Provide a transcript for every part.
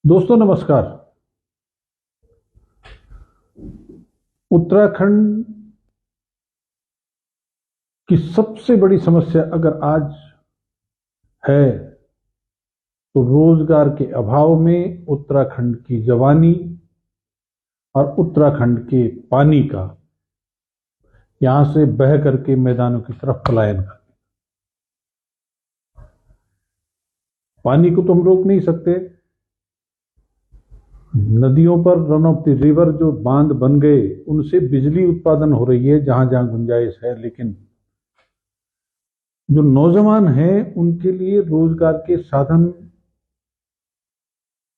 दोस्तों नमस्कार। उत्तराखंड की सबसे बड़ी समस्या अगर आज है तो रोजगार के अभाव में उत्तराखंड की जवानी और उत्तराखंड के पानी का यहां से बह करके मैदानों की तरफ पलायन करना। पानी को तो हम रोक नहीं सकते। नदियों पर रन ऑफ द रिवर जो बांध बन गए उनसे बिजली उत्पादन हो रही है जहां जहां गुंजाइश है, लेकिन जो नौजवान हैं उनके लिए रोजगार के साधन,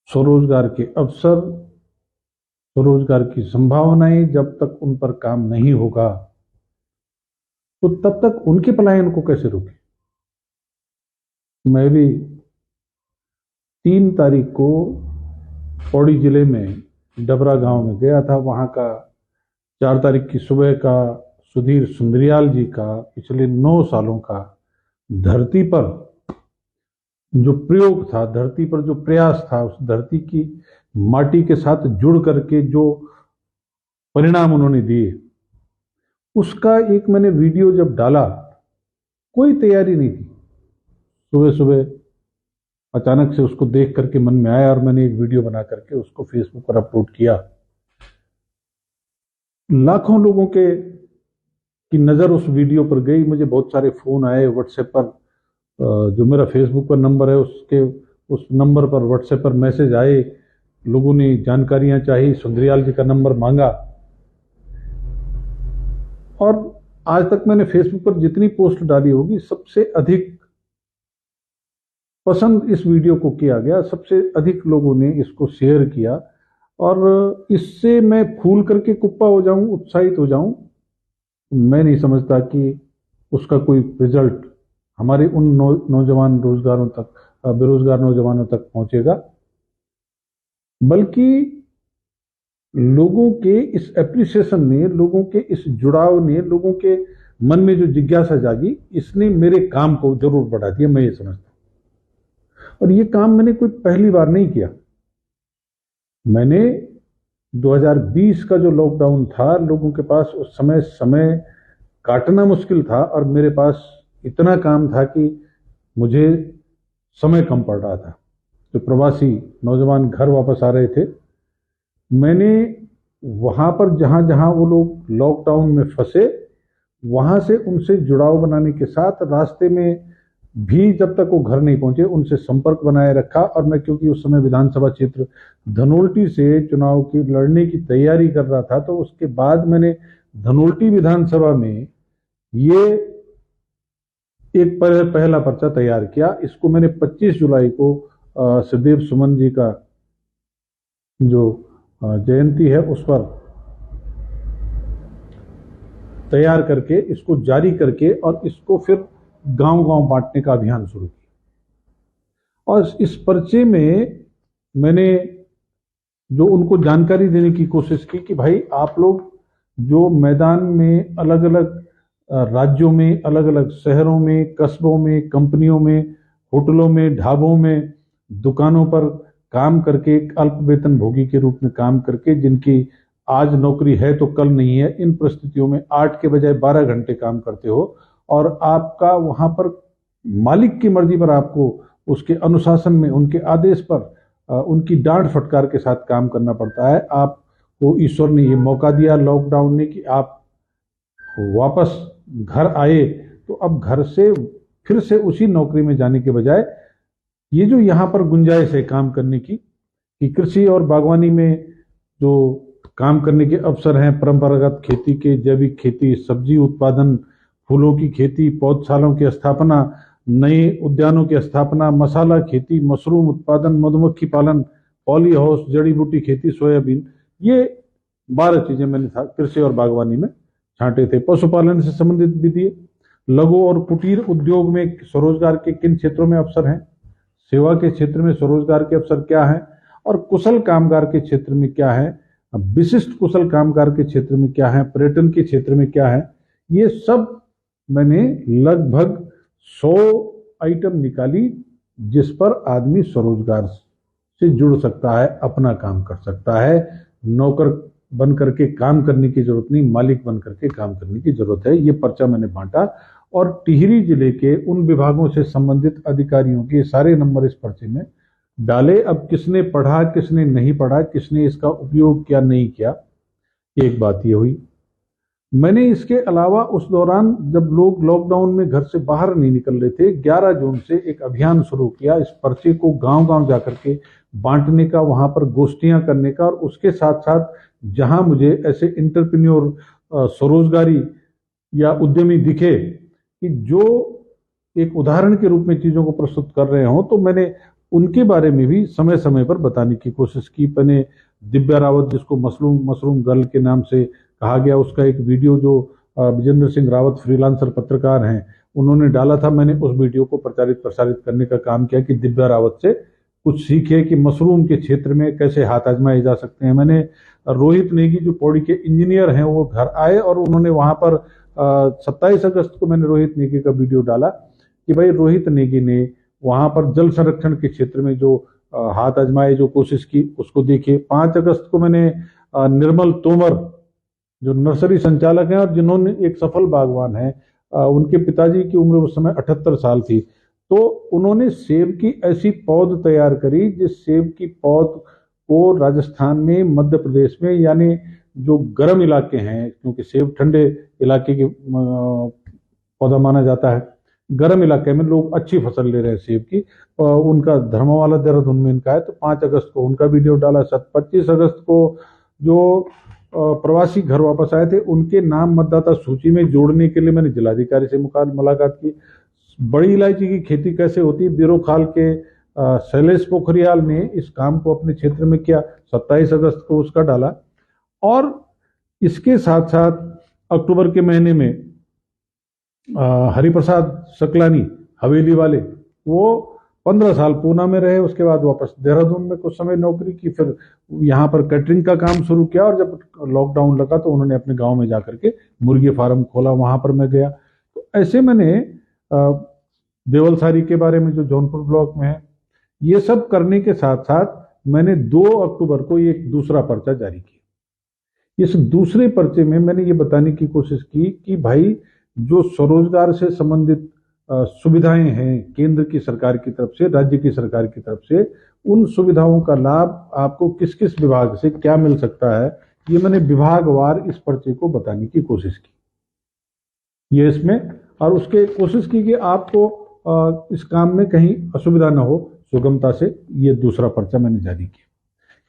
स्वरोजगार के अवसर, स्वरोजगार की संभावनाएं जब तक उन पर काम नहीं होगा तो तब तक उनके पलायन को कैसे रोकें। मैं भी 3 तारीख को पौड़ी जिले में डबरा गांव में गया था। वहां का 4 तारीख की सुबह का सुधीर सुंदरियाल जी का पिछले 9 सालों का धरती पर जो प्रयोग था, धरती पर जो प्रयास था, उस धरती की माटी के साथ जुड़ करके जो परिणाम उन्होंने दिए, उसका एक मैंने वीडियो जब डाला, कोई तैयारी नहीं थी। सुबह सुबह अचानक से उसको देख करके मन में आया और मैंने एक वीडियो बना करके उसको फेसबुक पर अपलोड किया। लाखों लोगों के की नजर उस वीडियो पर गई। मुझे बहुत सारे फोन आए व्हाट्सएप पर, जो मेरा फेसबुक पर नंबर है उसके उस नंबर पर व्हाट्सएप पर मैसेज आए। लोगों ने जानकारियां चाही, सुंदरियाल जी का नंबर मांगा। और आज तक मैंने फेसबुक पर जितनी पोस्ट डाली होगी सबसे अधिक पसंद इस वीडियो को किया गया, सबसे अधिक लोगों ने इसको शेयर किया। और इससे मैं फूल करके कुप्पा हो जाऊं, उत्साहित हो जाऊं, मैं नहीं समझता कि उसका कोई रिजल्ट हमारे उन नौजवान रोजगारों तक, बेरोजगार नौजवानों तक पहुंचेगा। बल्कि लोगों के इस एप्रिसिएशन ने, लोगों के इस जुड़ाव ने, लोगों के मन में जो जिज्ञासा जागी, इसने मेरे काम को जरूर बढ़ा दिया, मैं ये समझता हूं। और ये काम मैंने कोई पहली बार नहीं किया। मैंने 2020 का जो लॉकडाउन था, लोगों के पास उस समय काटना मुश्किल था और मेरे पास इतना काम था कि मुझे समय कम पड़ रहा था। जो प्रवासी नौजवान घर वापस आ रहे थे, मैंने वहां पर जहां जहां वो लोग लॉकडाउन में फंसे, वहां से उनसे जुड़ाव बनाने के साथ रास्ते में भी जब तक वो घर नहीं पहुंचे उनसे संपर्क बनाए रखा। और मैं क्योंकि उस समय विधानसभा क्षेत्र धनोल्टी से चुनाव की लड़ने की तैयारी कर रहा था, तो उसके बाद मैंने धनोल्टी विधानसभा में ये एक पहला पर्चा तैयार किया। इसको मैंने 25 जुलाई को सुदेव सुमन जी का जो जयंती है उस पर तैयार करके, इसको जारी करके और इसको फिर गांव-गांव बांटने का अभियान शुरू किया। और इस पर्चे में मैंने जो उनको जानकारी देने की कोशिश की कि भाई आप लोग जो मैदान में अलग अलग राज्यों में, अलग अलग शहरों में, कस्बों में, कंपनियों में, होटलों में, ढाबों में, दुकानों पर काम करके, अल्प वेतन भोगी के रूप में काम करके, जिनकी आज नौकरी है तो कल नहीं है, इन परिस्थितियों में 8 के बजाय 12 घंटे काम करते हो और आपका वहां पर मालिक की मर्जी पर, आपको उसके अनुशासन में, उनके आदेश पर, उनकी डांट फटकार के साथ काम करना पड़ता है। आपको ईश्वर ने ये मौका दिया लॉकडाउन ने कि आप वापस घर आए, तो अब घर से फिर से उसी नौकरी में जाने के बजाय ये जो यहाँ पर गुंजाइश है काम करने की, कि कृषि और बागवानी में जो काम करने के अवसर हैं, परंपरागत खेती के, जैविक खेती, सब्जी उत्पादन, फूलों की खेती, पौधशालाओं की स्थापना, नए उद्यानों की स्थापना, मसाला खेती, मशरूम उत्पादन, मधुमक्खी पालन, पॉली हाउस, जड़ी बूटी खेती, सोयाबीन, ये 12 चीजें मैंने कृषि और बागवानी में छांटे थे। पशुपालन से संबंधित भी दिए। लघु और कुटीर उद्योग में स्वरोजगार के किन क्षेत्रों में अवसर हैं, सेवा के क्षेत्र में स्वरोजगार के अवसर क्या हैं, और कुशल कामगार के क्षेत्र में क्या है, विशिष्ट कुशल कामगार के क्षेत्र में क्या है, पर्यटन के क्षेत्र में क्या है, ये सब मैंने लगभग 100 आइटम निकाली जिस पर आदमी स्वरोजगार से जुड़ सकता है, अपना काम कर सकता है। नौकर बन करके काम करने की जरूरत नहीं, मालिक बन करके काम करने की जरूरत है। ये पर्चा मैंने बांटा और टिहरी जिले के उन विभागों से संबंधित अधिकारियों के सारे नंबर इस पर्चे में डाले। अब किसने पढ़ा, किसने नहीं पढ़ा, किसने इसका उपयोग किया नहीं किया, एक बात ये हुई। मैंने इसके अलावा उस दौरान जब लोग लॉकडाउन में घर से बाहर नहीं निकल रहे थे, 11 जून से एक अभियान शुरू किया इस पर्चे को गांव-गांव जाकर के बांटने का, वहां पर गोष्ठियां करने का। और उसके साथ साथ जहां मुझे ऐसे इंटरप्रेन्योर, स्वरोजगारी या उद्यमी दिखे कि जो एक उदाहरण के रूप में चीजों को प्रस्तुत कर रहे हों, तो मैंने उनके बारे में भी समय समय पर बताने की कोशिश की। मैंने दिव्या रावत, जिसको मशरूम गर्ल के नाम से कहा गया, उसका एक वीडियो जो विजेंद्र सिंह रावत फ्रीलांसर पत्रकार हैं उन्होंने डाला था, मैंने उस वीडियो को प्रचारित प्रसारित करने का काम किया कि दिव्या रावत से कुछ सीखे कि मशरूम के क्षेत्र में कैसे हाथ आजमाए जा सकते हैं। मैंने रोहित नेगी जो पौड़ी के इंजीनियर हैं वो घर आए और उन्होंने वहां पर 27 अगस्त को मैंने रोहित नेगी का वीडियो डाला कि भाई रोहित नेगी ने वहां पर जल संरक्षण के क्षेत्र में जो हाथ आजमाए, जो कोशिश की, उसको देखिए। 5 अगस्त को मैंने निर्मल तोमर जो नर्सरी संचालक हैं और जिन्होंने एक सफल बागवान है, उनके पिताजी की उम्र उस समय 78 साल थी, तो उन्होंने सेब की ऐसी पौध तैयार करी जिस सेब की पौध को राजस्थान में, मध्य प्रदेश में, यानी जो गर्म इलाके हैं, क्योंकि सेब ठंडे इलाके की पौधा माना जाता है, गर्म इलाके में लोग अच्छी फसल ले रहे हैं सेब की। उनका धर्मवाला देहरादून में इनका है, तो 5 अगस्त को उनका वीडियो डाला। 25 अगस्त को जो प्रवासी घर वापस आए थे उनके नाम मतदाता सूची में जोड़ने के लिए मैंने जिलाधिकारी से मुलाकात की। बड़ी इलायची की खेती कैसे होती है, बिरोखाल के शैलेश पोखरियाल ने इस काम को अपने क्षेत्र में किया, 27 अगस्त को उसका डाला। और इसके साथ साथ अक्टूबर के महीने में हरिप्रसाद सकलानी हवेली वाले, वो 15 साल पूना में रहे, उसके बाद वापस देहरादून में कुछ समय नौकरी की, फिर यहाँ पर कैटरिंग का काम शुरू किया और जब लॉकडाउन लगा तो उन्होंने अपने गांव में जाकर के मुर्गी फार्म खोला, वहां पर मैं गया। तो ऐसे मैंने देवलसारी के बारे में जो जौनपुर ब्लॉक में है, ये सब करने के साथ साथ मैंने 2 अक्टूबर को एक दूसरा पर्चा जारी किया। इस दूसरे पर्चे में मैंने ये बताने की कोशिश की कि भाई जो स्वरोजगार से संबंधित सुविधाएं हैं केंद्र की सरकार की तरफ से, राज्य की सरकार की तरफ से, उन सुविधाओं का लाभ आपको किस किस विभाग से क्या मिल सकता है, ये मैंने विभागवार इस पर्चे को बताने की कोशिश की। ये इसमें, और उसके कोशिश की कि आपको इस काम में कहीं असुविधा ना हो, सुगमता से ये दूसरा पर्चा मैंने जारी किया।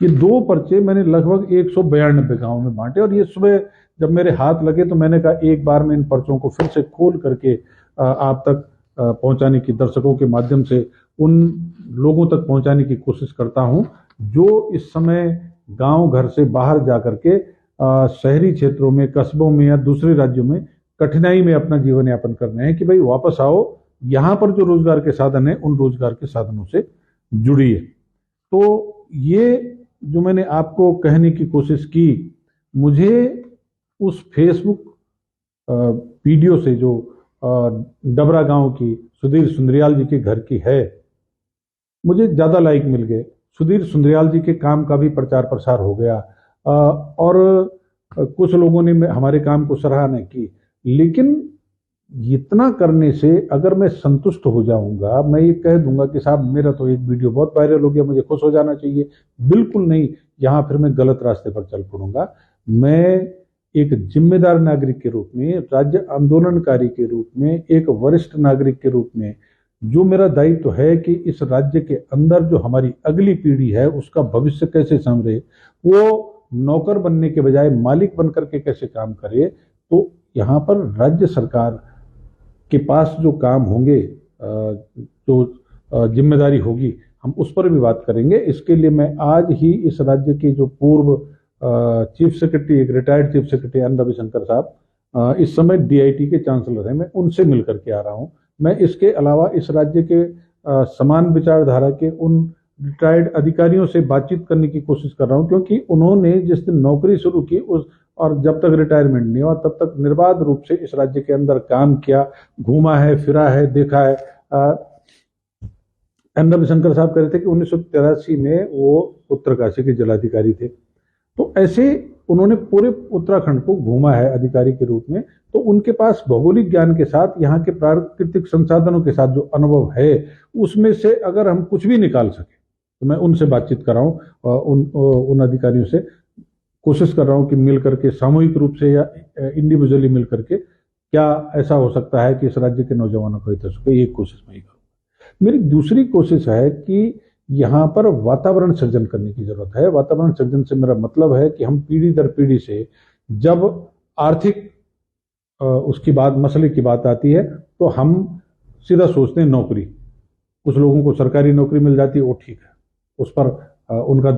ये 2 पर्चे मैंने लगभग 192 गांव में बांटे। और ये सुबह जब मेरे हाथ लगे तो मैंने कहा एक बार मैं इन पर्चों को फिर से खोल करके आप तक पहुंचाने की, दर्शकों के माध्यम से उन लोगों तक पहुंचाने की कोशिश करता हूं जो इस समय गांव घर से बाहर जाकर के शहरी क्षेत्रों में, कस्बों में या दूसरे राज्यों में कठिनाई में अपना जीवन यापन कर रहे हैं कि भाई वापस आओ, यहां पर जो रोजगार के साधन है उन रोजगार के साधनों से जुड़िए। तो ये जो मैंने आपको कहने की कोशिश की, मुझे उस फेसबुक वीडियो से जो डबरा गांव की सुधीर सुंदरियाल जी के घर की है, मुझे ज्यादा लाइक मिल गए। सुधीर सुंदरियाल जी के काम का भी प्रचार प्रसार हो गया और कुछ लोगों ने हमारे काम को सराहना की। लेकिन इतना करने से अगर मैं संतुष्ट हो जाऊंगा, मैं ये कह दूंगा कि साहब मेरा तो एक वीडियो बहुत वायरल हो गया, मुझे खुश हो जाना चाहिए, बिल्कुल नहीं। यहां फिर मैं गलत रास्ते पर चल पड़ूंगा। मैं एक जिम्मेदार नागरिक के रूप में, राज्य आंदोलनकारी के रूप में, एक वरिष्ठ नागरिक के रूप में, जो मेरा दायित्व है कि इस राज्य के अंदर जो हमारी अगली पीढ़ी है उसका भविष्य कैसे संवरे, वो नौकर बनने के बजाय मालिक बनकर के कैसे काम करे, तो यहाँ पर राज्य सरकार के पास जो काम होंगे, जो जिम्मेदारी होगी, हम उस पर भी बात करेंगे। इसके लिए मैं आज ही इस राज्य के जो पूर्व चीफ सेक्रेटरी, एक retired chief secretary N Ravishankar साहब, इस समय DIT के चांसलर हैं, मैं उनसे मिलकर के आ रहा हूं। मैं इसके अलावा इस राज्य के समान विचारधारा के उन रिटायर्ड अधिकारियों से बातचीत करने की कोशिश कर रहा हूं, क्योंकि उन्होंने जिस दिन नौकरी शुरू की उस और जब तक रिटायरमेंट नहीं हुआ तब तक निर्बाध रूप से इस राज्य के अंदर काम किया, घूमा है, फिरा है, देखा है। एन रविशंकर साहब कह रहे थे कि 1983 में वो उत्तरकाशी के जिलाधिकारी थे। तो ऐसे उन्होंने पूरे उत्तराखंड को घूमा है अधिकारी के रूप में, तो उनके पास भौगोलिक ज्ञान के साथ यहाँ के प्राकृतिक संसाधनों के साथ जो अनुभव है, उसमें से अगर हम कुछ भी निकाल सके तो मैं उनसे बातचीत कर रहा हूँ, उन अधिकारियों से कोशिश कर रहा हूँ कि मिल करके सामूहिक रूप से या इंडिविजुअली मिल करके क्या ऐसा हो सकता है कि इस राज्य के नौजवानों को हित हो सके। एक कोशिश मैं ही करूँगा। मेरी दूसरी कोशिश है कि यहाँ पर वातावरण सृजन करने की जरूरत है। वातावरण सृजन से मेरा मतलब है कि हम पीढ़ी दर पीढ़ी से जब आर्थिक उसकी बात मसले की बात आती है तो हम सीधा सोचते हैं नौकरी। कुछ लोगों को सरकारी नौकरी मिल जाती है, वो ठीक है, उस पर उनका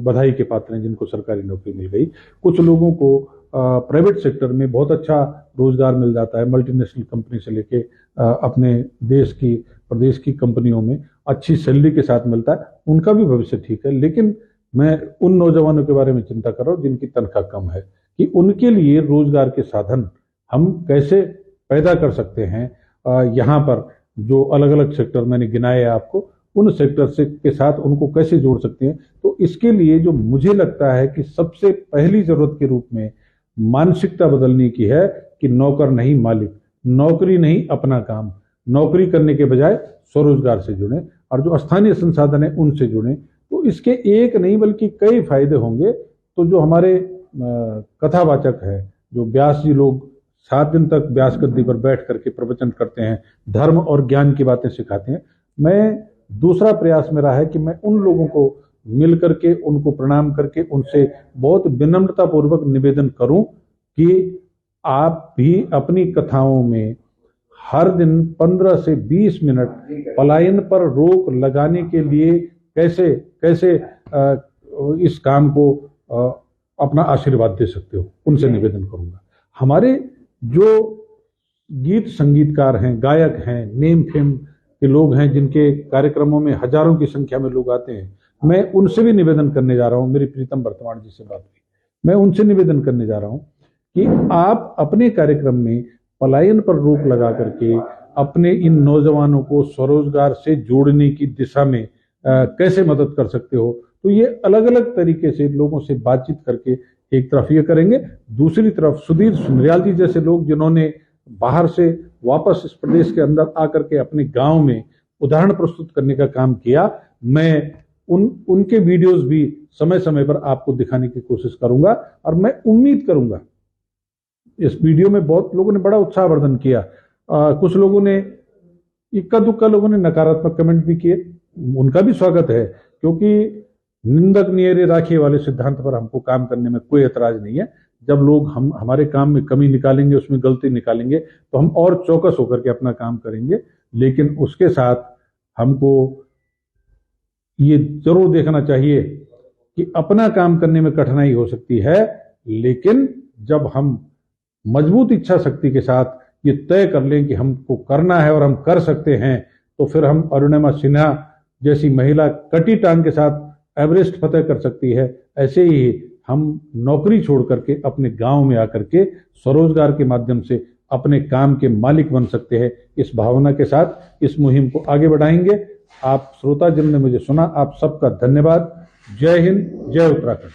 बधाई के पात्र हैं जिनको सरकारी नौकरी मिल गई। कुछ लोगों को प्राइवेट सेक्टर में बहुत अच्छा रोजगार मिल जाता है, मल्टीनेशनल कंपनी से लेके अपने देश की प्रदेश की कंपनियों में अच्छी सैलरी के साथ मिलता है, उनका भी भविष्य ठीक है। लेकिन मैं उन नौजवानों के बारे में चिंता कर रहा हूँ जिनकी तनख्वाह कम है, कि उनके लिए रोजगार के साधन हम कैसे पैदा कर सकते हैं। यहाँ पर जो अलग अलग सेक्टर मैंने गिनाए आपको, उन सेक्टर से के साथ उनको कैसे जोड़ सकते हैं। तो इसके लिए जो मुझे लगता है कि सबसे पहली जरूरत के रूप में मानसिकता बदलने की है कि नौकर नहीं मालिक, नौकरी नहीं अपना काम, नौकरी करने के बजाय स्वरोजगार से जुड़े और जो स्थानीय संसाधन है उनसे जुड़े। तो इसके एक नहीं बल्कि कई फायदे होंगे। तो जो हमारे कथावाचक है, जो व्यास जी लोग 7 दिन तक व्यास गद्दी पर बैठ करके प्रवचन करते हैं, धर्म और ज्ञान की बातें सिखाते हैं, मैं दूसरा प्रयास मेरा है कि मैं उन लोगों को मिल करके उनको प्रणाम करके उनसे बहुत विनम्रता पूर्वक निवेदन करूं कि आप भी अपनी कथाओं में हर दिन 15 से 20 मिनट पलायन पर रोक लगाने के लिए कैसे कैसे इस काम को अपना आशीर्वाद दे सकते हो, उनसे निवेदन करूंगा। हमारे जो गीत संगीतकार हैं, गायक हैं, नेम फेम के लोग हैं, जिनके कार्यक्रमों में हजारों की संख्या में लोग आते हैं, मैं उनसे भी निवेदन करने जा रहा हूं। मेरी प्रीतम वर्तमान जी से बात हुई, मैं उनसे निवेदन करने जा रहा हूं कि आप अपने कार्यक्रम में पलायन पर रोक लगा करके अपने इन नौजवानों को स्वरोजगार से जोड़ने की दिशा में कैसे मदद कर सकते हो। तो ये अलग अलग तरीके से लोगों से बातचीत करके एक तरफ ये करेंगे, दूसरी तरफ सुधीर सुंदरियाल जी जैसे लोग जिन्होंने बाहर से वापस इस प्रदेश के अंदर आकर के अपने गांव में उदाहरण प्रस्तुत करने का काम किया, मैं उनके वीडियोस भी समय समय पर आपको दिखाने की कोशिश करूंगा। और मैं उम्मीद करूंगा, इस वीडियो में बहुत लोगों ने बड़ा उत्साहवर्धन किया, कुछ लोगों ने इक्का दुक्का लोगों ने नकारात्मक कमेंट भी किए, उनका भी स्वागत है, क्योंकि निंदक नियरे राखी वाले सिद्धांत पर हमको काम करने में कोई एतराज नहीं है। जब लोग हमारे काम में कमी निकालेंगे, उसमें गलती निकालेंगे, तो हम और चौकस होकर के अपना काम करेंगे। लेकिन उसके साथ हमको ये जरूर देखना चाहिए कि अपना काम करने में कठिनाई हो सकती है, लेकिन जब हम मजबूत इच्छा शक्ति के साथ ये तय कर लें कि हमको करना है और हम कर सकते हैं, तो फिर हम अरुणिमा सिन्हा जैसी महिला कटी टांग के साथ एवरेस्ट फतेह कर सकती है। ऐसे ही हम नौकरी छोड़ करके अपने गांव में आकर के स्वरोजगार के माध्यम से अपने काम के मालिक बन सकते हैं। इस भावना के साथ इस मुहिम को आगे बढ़ाएंगे। आप श्रोता जिन्होंने मुझे सुना, आप सबका धन्यवाद। जय हिंद, जय उत्तराखंड।